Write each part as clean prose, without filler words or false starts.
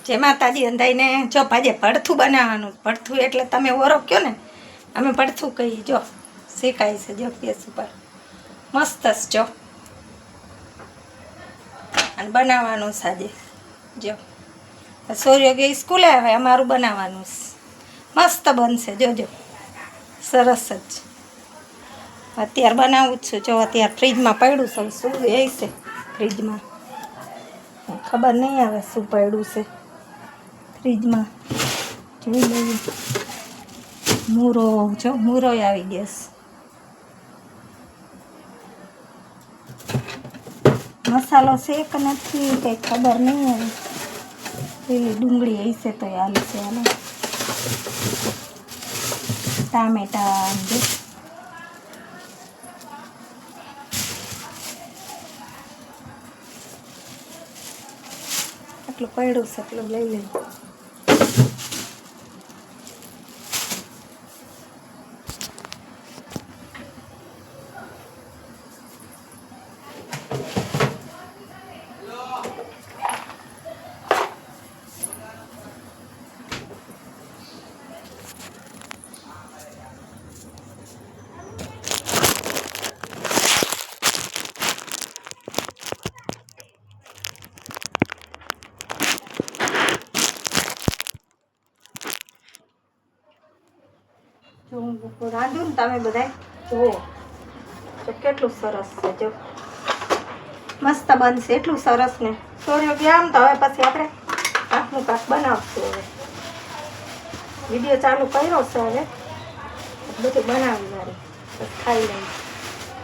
જય માતાજી અંધાઈને જો ભાજે ભડથું બનાવવાનું. ભડથું એટલે તમે ઓરો કહો ને, અમે ભડથું કહીએ. જો શેકાય છે, જો ગેસ ઉપર મસ્ત જ જો. અને બનાવવાનું સાજે જો સૂર્ય ગઈ સ્કૂલે આવે, અમારું બનાવવાનું મસ્ત બનશે. જોજો સરસ જ. અત્યારે બનાવું જ છું. જો અત્યારે ફ્રીજમાં પડ્યું છે. શું એ છે ફ્રીજમાં ખબર નહીં આવે શું પડ્યું છે ફ્રીજમાં. જોઈ લઈએ. મૂરો જો, મૂરો આવી ગયો. મસાલો છે કે નથી કંઈ ખબર નહીં આવે. પેલી ડુંગળી હશે તો હાલ છે. હાલો ટામેટા જો આટલું પડ્યું છે, એટલું લઈ લઈએ. જો હું રાંધું ને તમે બધા જુઓ જો કેટલું સરસ છે. જો મસ્ત બનશે, એટલું સરસ ને. સૂર્ય ગયા આમ તો હવે પછી આપણે કાકનું કાક બનાવશું. હવે વિડીયો ચાલુ કર્યો છે, હવે બધું બનાવી મારી બસ ખાઈ લઈએ.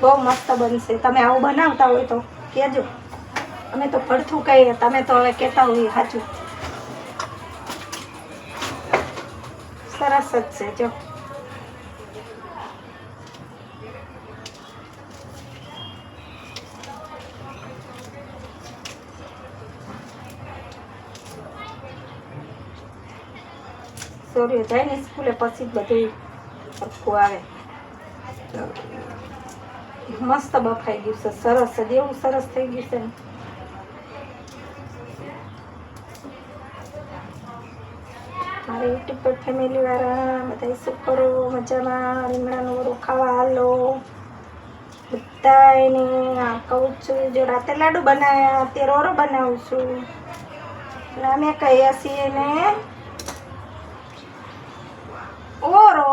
બહુ મસ્ત બનશે. તમે આવું બનાવતા હોય તો કહેજો. અમે તો ભડથું કહીએ, તમે તો હવે કહેતા હોય સાચું. સરસ જ છે. જો સૂર્ય જાય ને સ્કૂલે પછી જ બધું સરખું આવે. મસ્ત બફાઈ ગયું છે. સરસ જ એવું સરસ થઈ ગયું છે ને. મારી યુટ્યુબ પર ફેમિલી વાળા બધા શું કરો? મજામાં? રીંગણાનું ઓરું ખાવા હાલો બધાને. આ કહું છું જો રાતે લાડુ બનાવ્યા, અત્યારે ઓરો બનાવું છું. એટલે અમે કહીએ છીએ ને ઓરો.